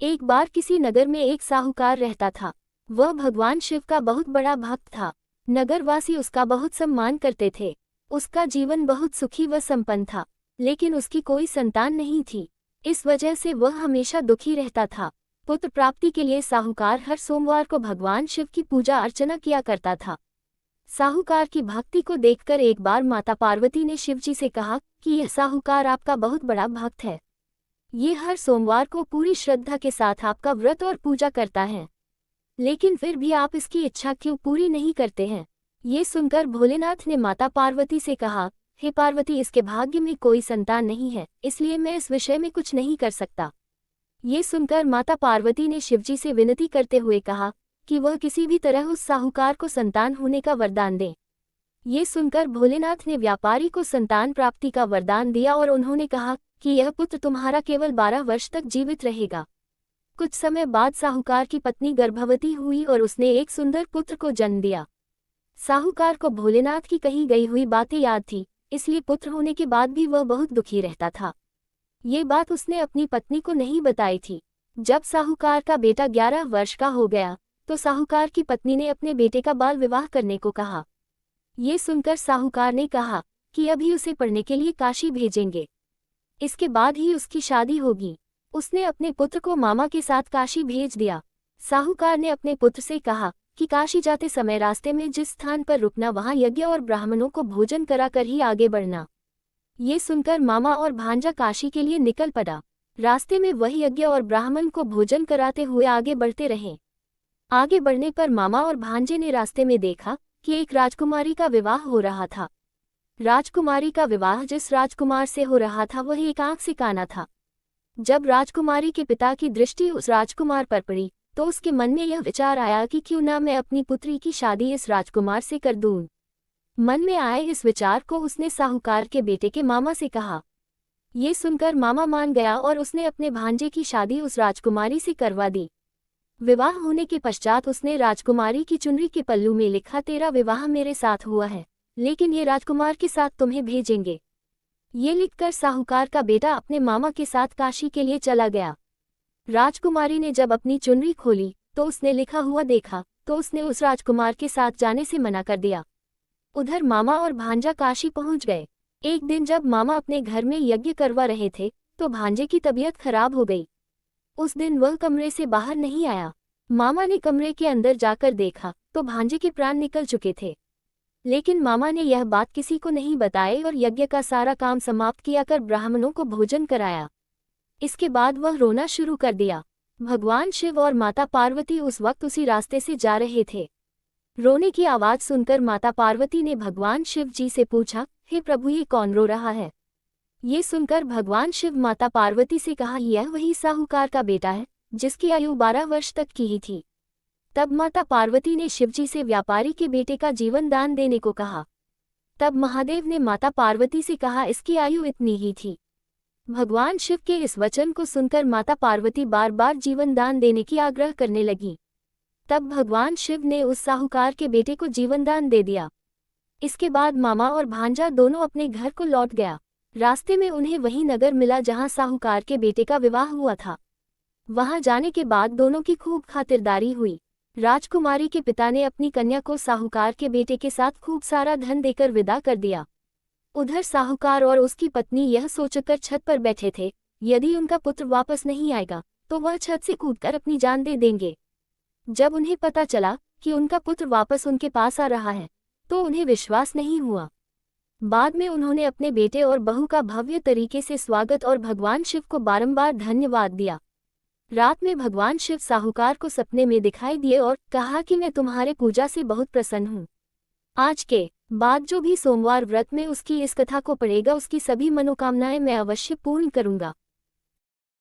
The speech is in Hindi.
एक बार किसी नगर में एक साहूकार रहता था। वह भगवान शिव का बहुत बड़ा भक्त था। नगरवासी उसका बहुत सम्मान करते थे। उसका जीवन बहुत सुखी व संपन्न था, लेकिन उसकी कोई संतान नहीं थी। इस वजह से वह हमेशा दुखी रहता था। पुत्र प्राप्ति के लिए साहूकार हर सोमवार को भगवान शिव की पूजा अर्चना किया करता था। साहूकार की भक्ति को देखकर एक बार माता पार्वती ने शिवजी से कहा कि यह साहूकार आपका बहुत बड़ा भक्त है। ये हर सोमवार को पूरी श्रद्धा के साथ आपका व्रत और पूजा करता है, लेकिन फिर भी आप इसकी इच्छा क्यों पूरी नहीं करते हैं? ये सुनकर भोलेनाथ ने माता पार्वती से कहा, हे पार्वती, इसके भाग्य में कोई संतान नहीं है, इसलिए मैं इस विषय में कुछ नहीं कर सकता। ये सुनकर माता पार्वती ने शिवजी से विनती करते हुए कहा कि वह किसी भी तरह उस साहूकार को संतान होने का वरदान दें। ये सुनकर भोलेनाथ ने व्यापारी को संतान प्राप्ति का वरदान दिया और उन्होंने कहा कि यह पुत्र तुम्हारा केवल 12 वर्ष तक जीवित रहेगा। कुछ समय बाद साहूकार की पत्नी गर्भवती हुई और उसने एक सुंदर पुत्र को जन्म दिया। साहूकार को भोलेनाथ की कही गई हुई बातें याद थी, इसलिए पुत्र होने के बाद भी वह बहुत दुखी रहता था। ये बात उसने अपनी पत्नी को नहीं बताई थी। जब साहूकार का बेटा 11 वर्ष का हो गया तो साहूकार की पत्नी ने अपने बेटे का बाल विवाह करने को कहा। ये सुनकर साहूकार ने कहा कि अभी उसे पढ़ने के लिए काशी भेजेंगे, इसके बाद ही उसकी शादी होगी। उसने अपने पुत्र को मामा के साथ काशी भेज दिया। साहूकार ने अपने पुत्र से कहा कि काशी जाते समय रास्ते में जिस स्थान पर रुकना वहां यज्ञ और ब्राह्मणों को भोजन कराकर ही आगे बढ़ना। ये सुनकर मामा और भांजा काशी के लिए निकल पड़ा। रास्ते में वही यज्ञ और ब्राह्मण को भोजन कराते हुए आगे बढ़ते रहे। आगे बढ़ने पर मामा और भांजे ने रास्ते में देखा कि एक राजकुमारी का विवाह हो रहा था। राजकुमारी का विवाह जिस राजकुमार से हो रहा था वह एक आंख से काना था। जब राजकुमारी के पिता की दृष्टि उस राजकुमार पर पड़ी तो उसके मन में यह विचार आया कि क्यों ना मैं अपनी पुत्री की शादी इस राजकुमार से कर दूं। मन में आए इस विचार को उसने साहूकार के बेटे के मामा से कहा। ये सुनकर मामा मान गया और उसने अपने भांजे की शादी उस राजकुमारी से करवा दी। विवाह होने के पश्चात उसने राजकुमारी की चुनरी के पल्लू में लिखा, तेरा विवाह मेरे साथ हुआ है, लेकिन ये राजकुमार के साथ तुम्हें भेजेंगे। ये लिखकर साहूकार का बेटा अपने मामा के साथ काशी के लिए चला गया। राजकुमारी ने जब अपनी चुनरी खोली तो उसने लिखा हुआ देखा तो उसने उस राजकुमार के साथ जाने से मना कर दिया। उधर मामा और भांजा काशी पहुंच गए। एक दिन जब मामा अपने घर में यज्ञ करवा रहे थे तो भांजे की तबीयत खराब हो गई। उस दिन वह कमरे से बाहर नहीं आया। मामा ने कमरे के अंदर जाकर देखा तो भांजे के प्राण निकल चुके थे, लेकिन मामा ने यह बात किसी को नहीं बताई और यज्ञ का सारा काम समाप्त किया कर ब्राह्मणों को भोजन कराया। इसके बाद वह रोना शुरू कर दिया। भगवान शिव और माता पार्वती उस वक्त उसी रास्ते से जा रहे थे। रोने की आवाज सुनकर माता पार्वती ने भगवान शिव जी से पूछा, हे प्रभु, ये कौन रो रहा है? ये सुनकर भगवान शिव माता पार्वती से कहा, यह वही साहूकार का बेटा है जिसकी आयु 12 वर्ष तक की ही थी। तब माता पार्वती ने शिवजी से व्यापारी के बेटे का जीवन दान देने को कहा। तब महादेव ने माता पार्वती से कहा, इसकी आयु इतनी ही थी। भगवान शिव के इस वचन को सुनकर माता पार्वती बार बार जीवन दान देने की आग्रह करने लगी। तब भगवान शिव ने उस साहूकार के बेटे को जीवन दान दे दिया। इसके बाद मामा और भांजा दोनों अपने घर को लौट गया। रास्ते में उन्हें वही नगर मिला जहां साहूकार के बेटे का विवाह हुआ था। वहां जाने के बाद दोनों की खूब खातिरदारी हुई। राजकुमारी के पिता ने अपनी कन्या को साहूकार के बेटे के साथ खूब सारा धन देकर विदा कर दिया। उधर साहूकार और उसकी पत्नी यह सोचकर छत पर बैठे थे, यदि उनका पुत्र वापस नहीं आएगा तो वह छत से कूदकर अपनी जान दे देंगे। जब उन्हें पता चला कि उनका पुत्र वापस उनके पास आ रहा है तो उन्हें विश्वास नहीं हुआ। बाद में उन्होंने अपने बेटे और बहू का भव्य तरीके से स्वागत और भगवान शिव को बारंबार धन्यवाद दिया। रात में भगवान शिव साहूकार को सपने में दिखाई दिए और कहा कि मैं तुम्हारे पूजा से बहुत प्रसन्न हूँ। आज के बाद जो भी सोमवार व्रत में उसकी इस कथा को पढ़ेगा उसकी सभी मनोकामनाएं मैं अवश्य पूर्ण करूँगा।